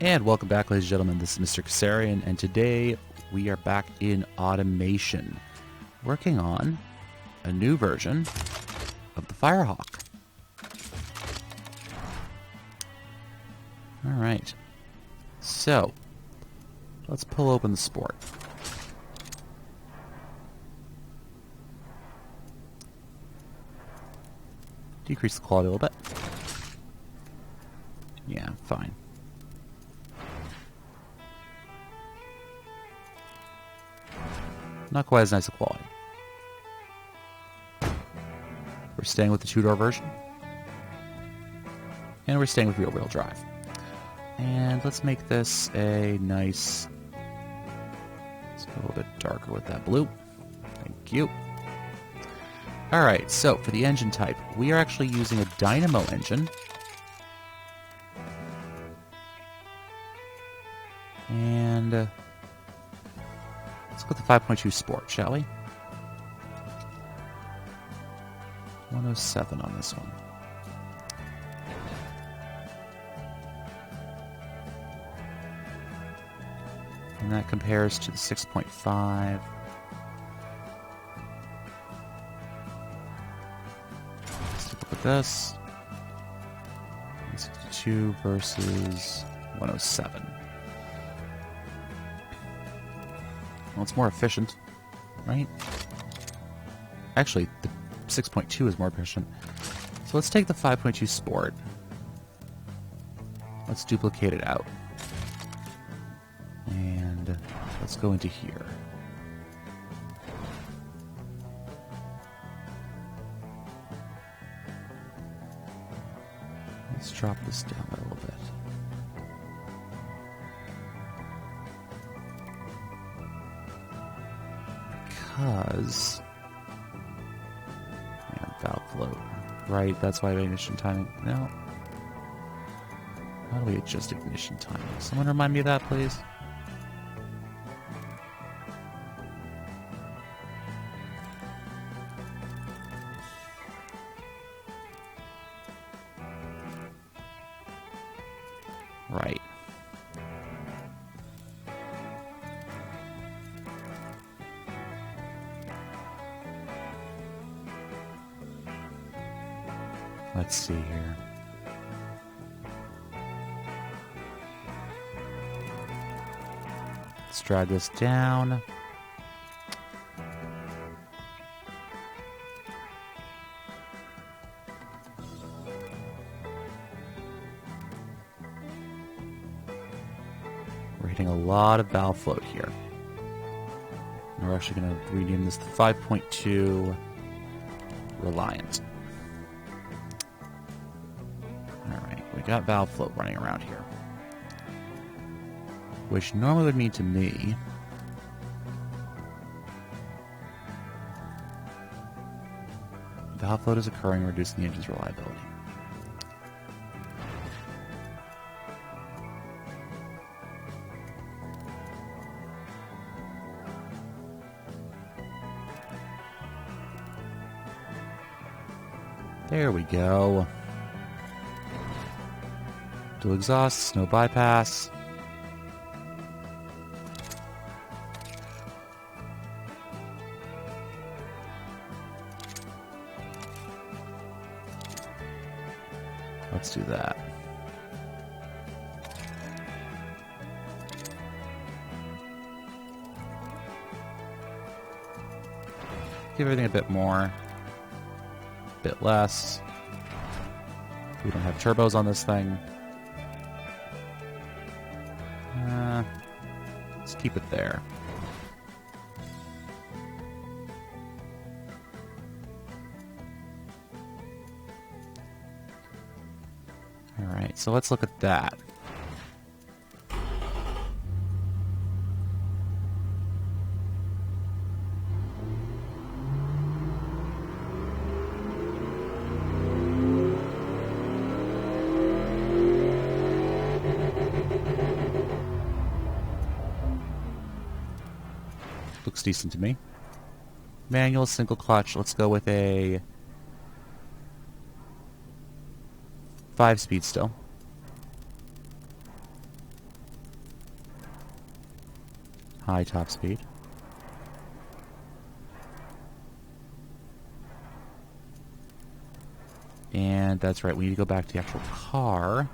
And welcome back, ladies and gentlemen. This is Mr. Kasarian, and today we are back in automation, working on a new version of the Firehawk. Alright, so let's pull open the sport. Decrease the quality a little bit. Yeah, fine. Not quite as nice a quality. We're staying with the two-door version. And we're staying with rear-wheel drive. And let's make this a nice... Let's go a little bit darker with that blue. Thank you. Alright, so for the engine type, we are actually using a dynamo engine. And... let's go with the 5.2 Sport, shall we? 107 on this one. And that compares to the 6.5. Let's take a look at this. 162 versus 107. Well, it's more efficient, right? Actually, the 6.2 is more efficient. So let's take the 5.2 Sport. Let's duplicate it out. And let's go into here. Let's drop this down a little bit. Because... yeah, valve float. Right, that's why ignition timing... No. How do we adjust ignition timing? Someone remind me of that, please? Right. Let's see here. Let's drag this down. We're hitting a lot of valve float here. And we're actually going to rename this the 5.2 Reliant. Alright, we got valve float running around here. Which normally would mean to me valve float is occurring, reducing the engine's reliability. There we go. Dual exhausts, no bypass. Let's do that. Give everything a bit more, a bit less. We don't have turbos on this thing. Let's keep it there. Alright, so let's look at that. Looks decent to me. Manual, single clutch. Let's go with a 5-speed still. high top speed. And that's right, we need to go back to the actual car.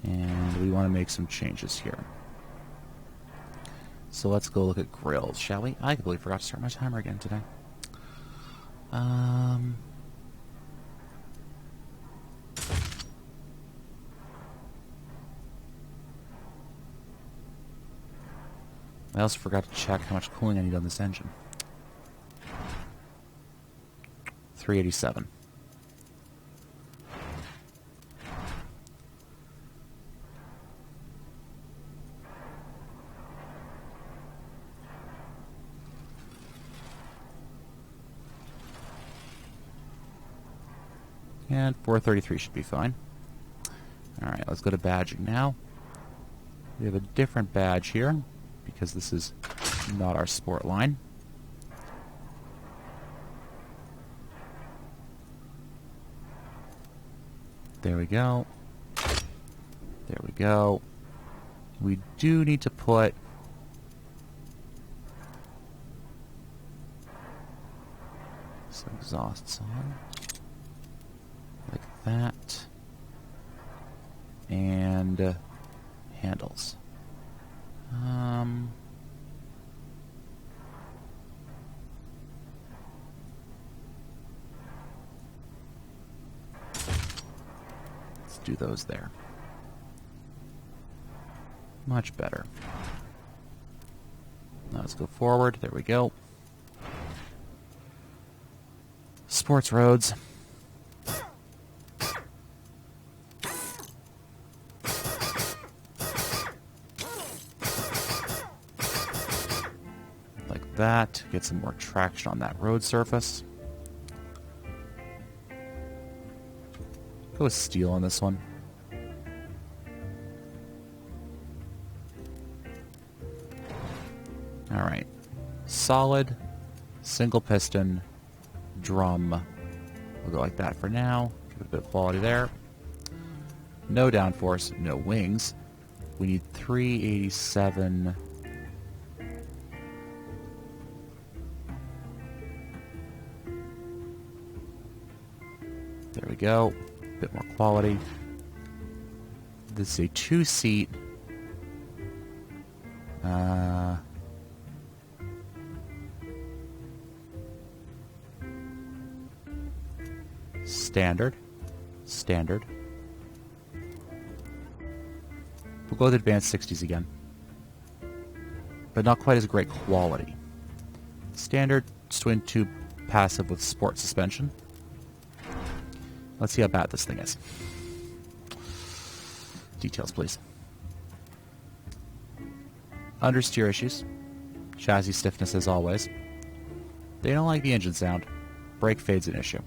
And we want to make some changes here. So let's go look at grills, shall we? I completely forgot to start my timer again today. I also forgot to check how much cooling I need on this engine. 387. And 433 should be fine. Alright, let's go to badging now. We have a different badge here, because this is not our sport line. There we go. There we go. We do need to put some exhausts on. Like that. And handles. Let's do those there. Much better. Now let's go forward. There we go. Sports roads. Like that. Get some more traction on that road surface. Go with steel on this one. Alright. Solid, single piston, drum. We'll go like that for now. Give it a bit of quality there. No downforce, no wings. We need 387. There we go. Bit more quality. This is a 2-seat. Standard. Standard. We'll go with advanced 60s again. But not quite as great quality. Standard twin tube passive with sport suspension. Let's see how bad this thing is. Details, please. Understeer issues. Chassis stiffness as always. They don't like the engine sound. Brake fade's an issue.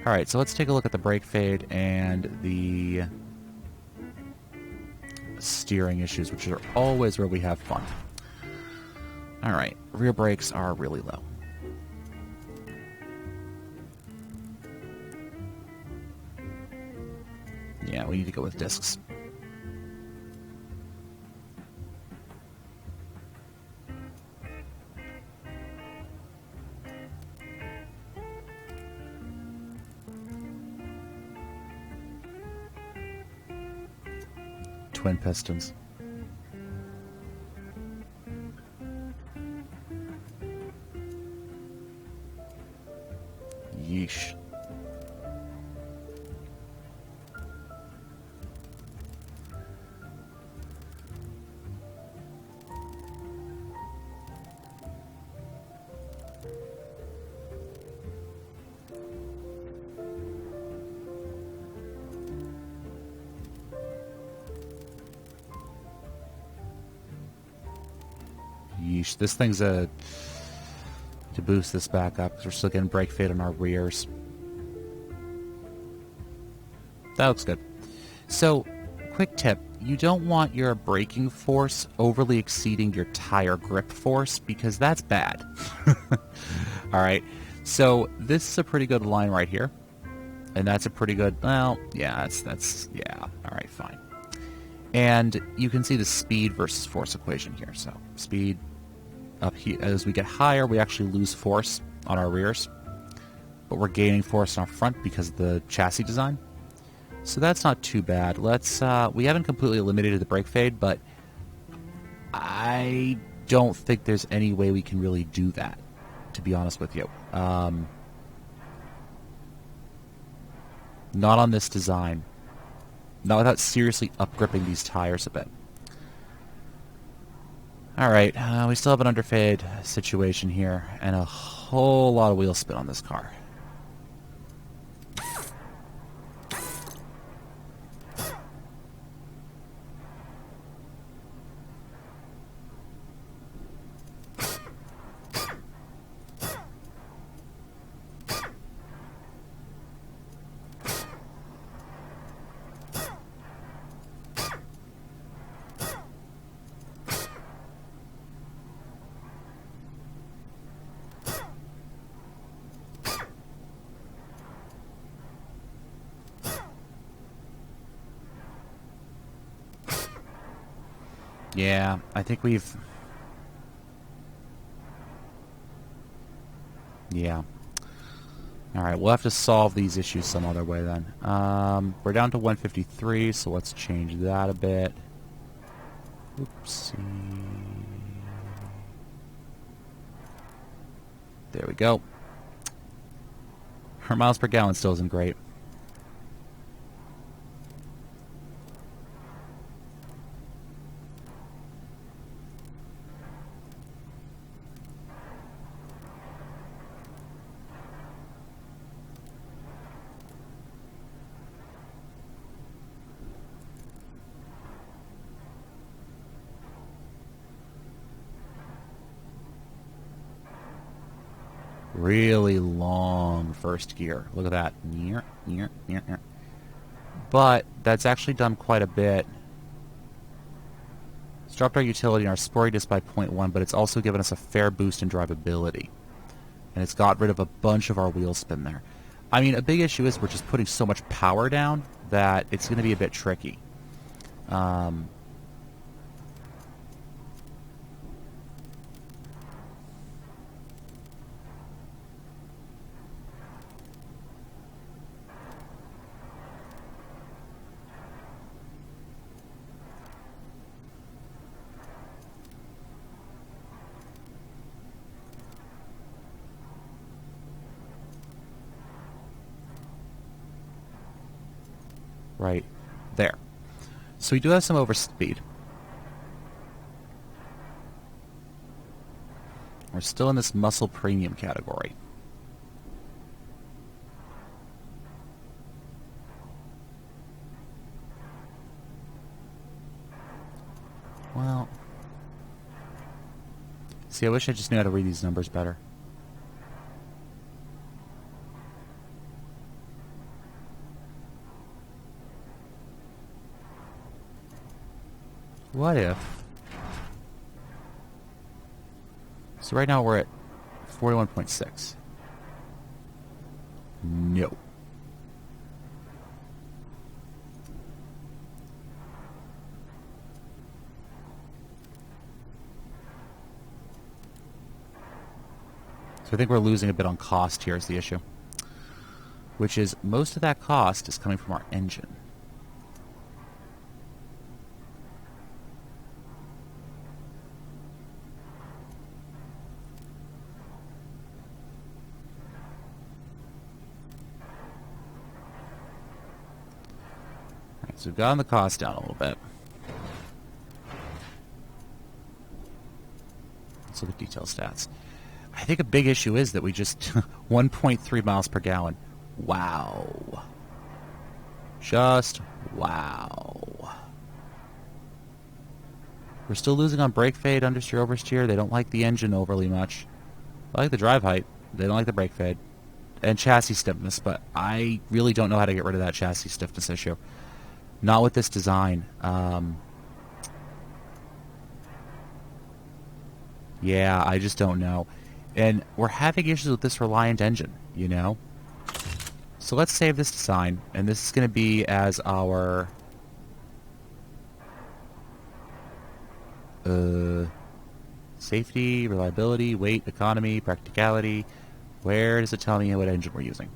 Alright, so let's take a look at the brake fade and the steering issues, which are always where we have fun. Alright, rear brakes are really low. Yeah, we need to go with discs. Twin pistons. Yeesh. Yeesh. This thing's to boost this back up, because we're still getting brake fade on our rears. That looks good. So, quick tip. You don't want your braking force overly exceeding your tire grip force, because that's bad. Alright? So this is a pretty good line right here. And that's a pretty good, well, yeah, yeah, all right, fine. And you can see the speed versus force equation here. So speed up here, as we get higher, we actually lose force on our rears, but we're gaining force on our front because of the chassis design. So that's not too bad. Let's, we haven't completely eliminated the brake fade, but I don't think there's any way we can really do that, to be honest with you. Not on this design. Not without seriously up-gripping these tires a bit. Alright, we still have an underfade situation here, and a whole lot of wheel spin on this car. Yeah, I think we've... Yeah. Alright, we'll have to solve these issues some other way then. We're down to 153, so let's change that a bit. Oopsie. There we go. Our miles per gallon still isn't great. Really long first gear. Look at that. But that's actually done quite a bit. It's dropped our utility and our sportiness by 0.1, but it's also given us a fair boost in drivability. And it's got rid of a bunch of our wheel spin there. I mean, a big issue is we're just putting so much power down that it's going to be a bit tricky. Right there. So we do have some overspeed. We're still in this muscle premium category. Well, see, I wish I just knew how to read these numbers better. What if... So right now we're at 41.6. No. So I think we're losing a bit on cost here is the issue. Which is, most of that cost is coming from our engine. So we've gotten the cost down a little bit. Let's look at detail stats. I think a big issue is that we just 1.3 miles per gallon. Wow. Just wow. We're still losing on brake fade, understeer, oversteer. They don't like the engine overly much. I like the drive height. They don't like the brake fade. And chassis stiffness, but I really don't know how to get rid of that chassis stiffness issue. Not with this design. Yeah, I just don't know. And we're having issues with this Reliant engine, you know? So let's save this design, and this is going to be as our... safety, reliability, weight, economy, practicality. Where does it tell me what engine we're using?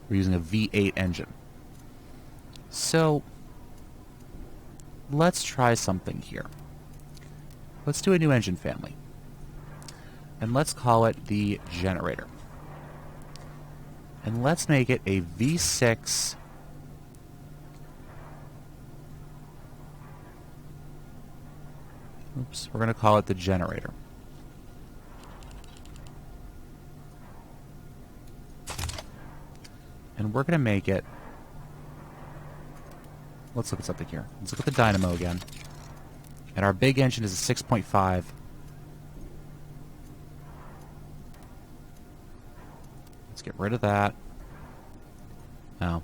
We're using a V8 engine. So, let's try something here. Let's do a new engine family. And let's call it the generator. And let's make it a V6 oops, we're going to call it the generator. And we're going to make it... Let's look at something here. Let's look at the dynamo again. And our big engine is a 6.5. Let's get rid of that. Oh.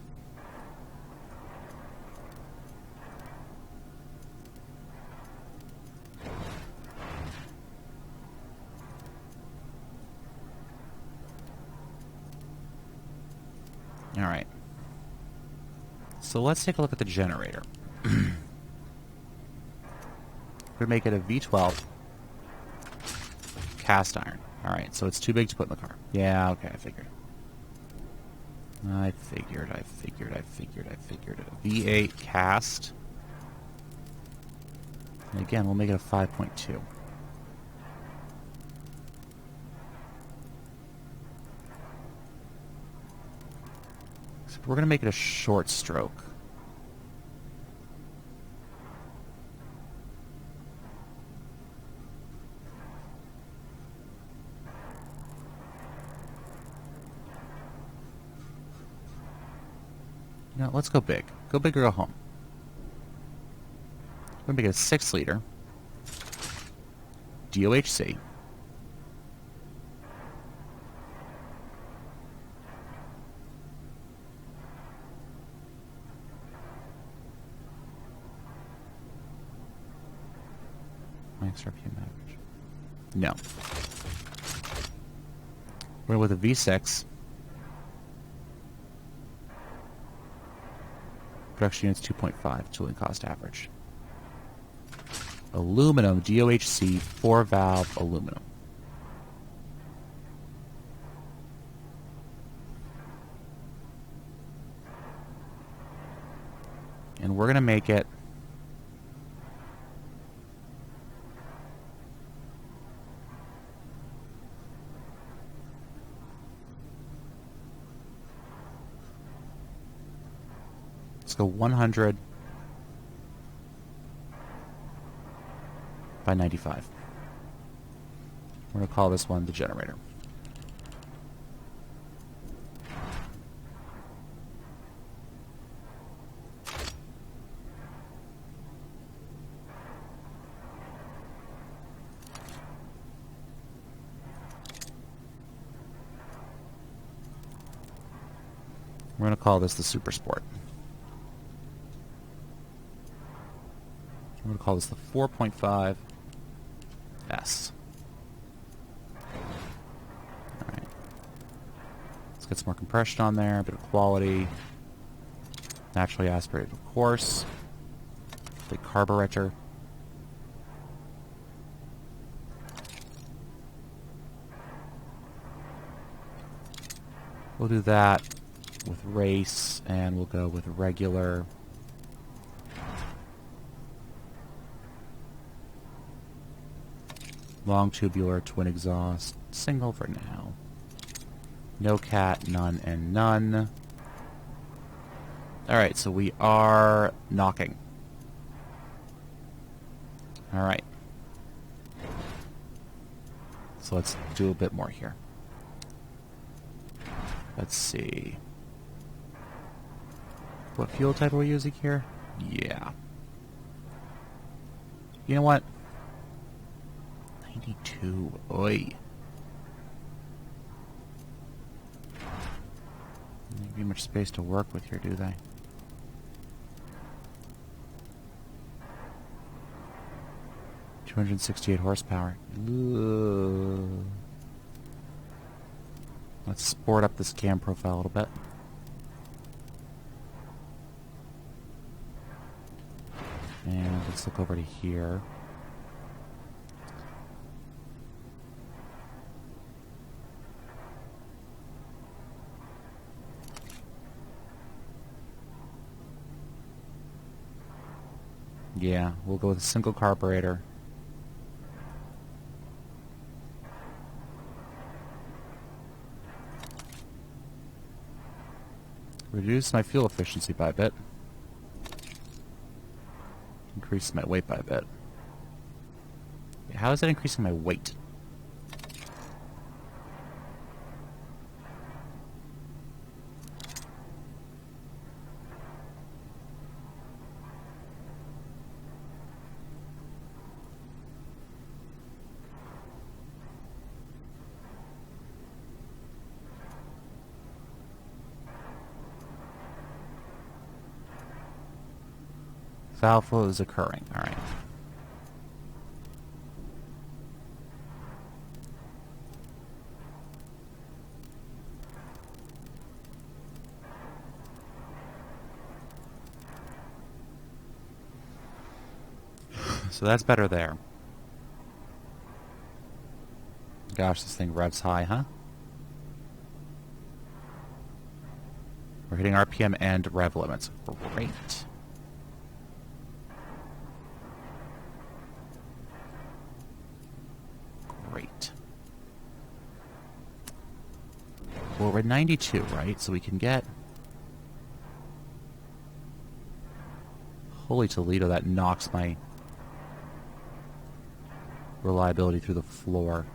Alright. So let's take a look at the generator. We're going to make it a V12 cast iron. Alright, so it's too big to put in the car. Yeah, okay, I figured. I figured. V8 cast. And again, we'll make it a 5.2. So we're going to make it a short stroke. No, let's go big. Go big or go home. We're going to make it a 6-liter DOHC. Max RPM average. No. We're with a V6. Production units 2.5, tooling cost average. Aluminum, DOHC, 4-valve aluminum. And we're going to make it let's go 100 by 95. We're going to call this one the generator. We're going to call this the Super Sport. I'm going to call this the 4.5 S. Alright. Let's get some more compression on there, a bit of quality. Naturally aspirated, of course. The carburetor. We'll do that with race, and we'll go with regular. Long tubular, twin exhaust, single for now. No cat, none, and none. Alright, so we are knocking. Alright. So let's do a bit more here. Let's see. What fuel type are we using here? Yeah. You know what? 92. Oi. Don't give much space to work with here, do they? $268 horsepower. Ugh. Let's sport up this cam profile a little bit. And let's look over to here. Yeah, we'll go with a single carburetor. Reduce my fuel efficiency by a bit. Increase my weight by a bit. How is that increasing my weight? Valve flow is occurring. All right. So that's better there. Gosh, this thing revs high, huh? We're hitting RPM and rev limits. Great. Great. Well, we're at 92, right? So we can get... Holy Toledo, that knocks my reliability through the floor.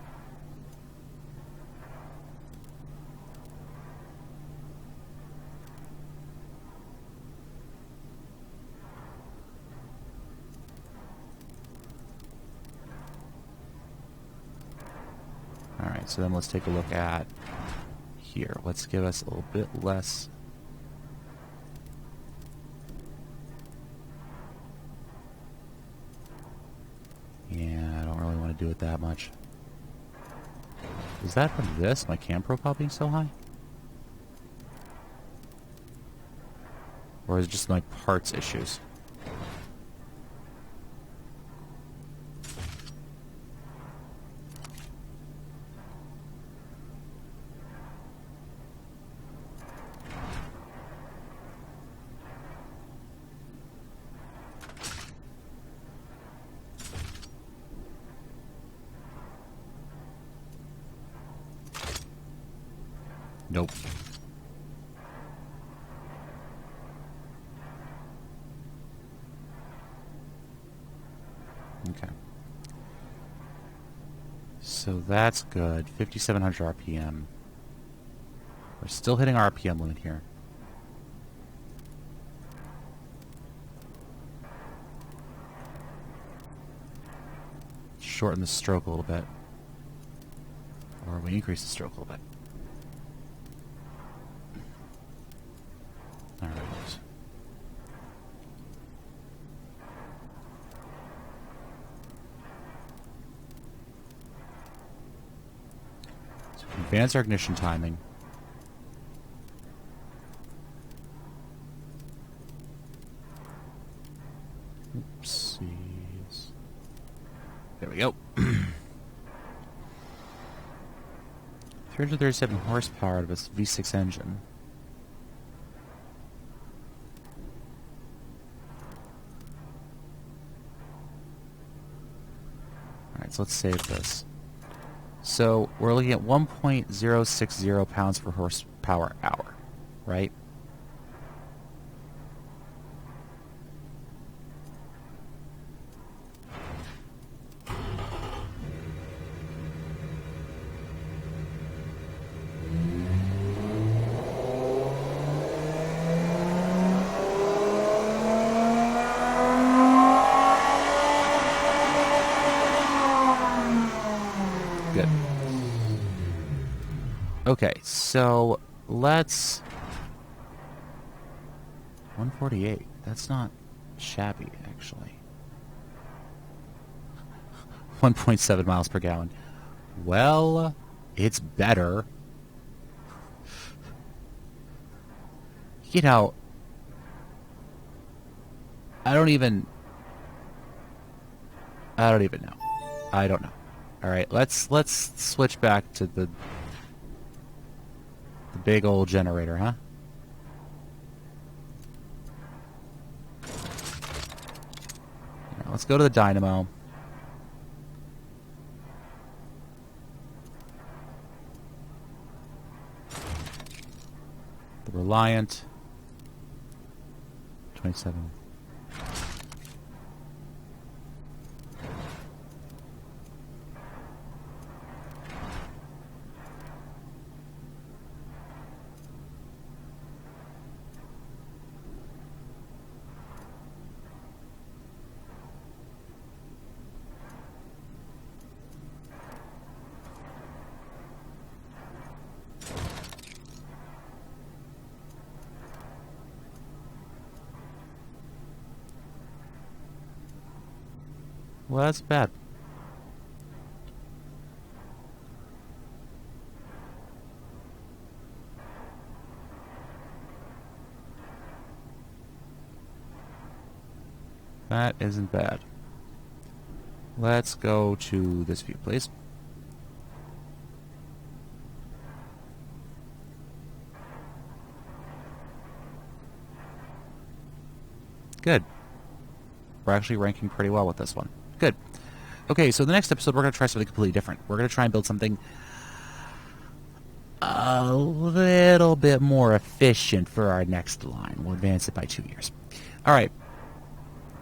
Alright, so then let's take a look at here. Let's give us a little bit less. Yeah, I don't really want to do it that much. Is that from this, my cam profile being so high? Or is it just my parts issues? Nope. Okay. So that's good. 5,700 RPM. We're still hitting our RPM limit here. Shorten the stroke a little bit. Or we increase the stroke a little bit. Alright. So we can advance our ignition timing. Oopsies. There we go. 337 horsepower out of its V6 engine. Alright, so let's save this. So we're looking at 1.060 pounds per horsepower hour, right? Good. Okay, so let's 148. That's not shabby, actually. 1.7 miles per gallon. Well, it's better. You know, I don't even know. I don't know. All right, let's switch back to the big old generator, huh? Now, let's go to the dynamo. The Reliant. 27. Well, that's bad. That isn't bad. Let's go to this view, please. Good. We're actually ranking pretty well with this one. Good. Okay, so the next episode we're going to try something completely different. We're going to try and build something a little bit more efficient for our next line. We'll advance it by 2 years. Alright.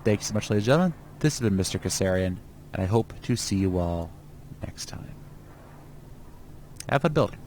Thank you so much, ladies and gentlemen. This has been Mr. Kassarian, and I hope to see you all next time. Have fun building.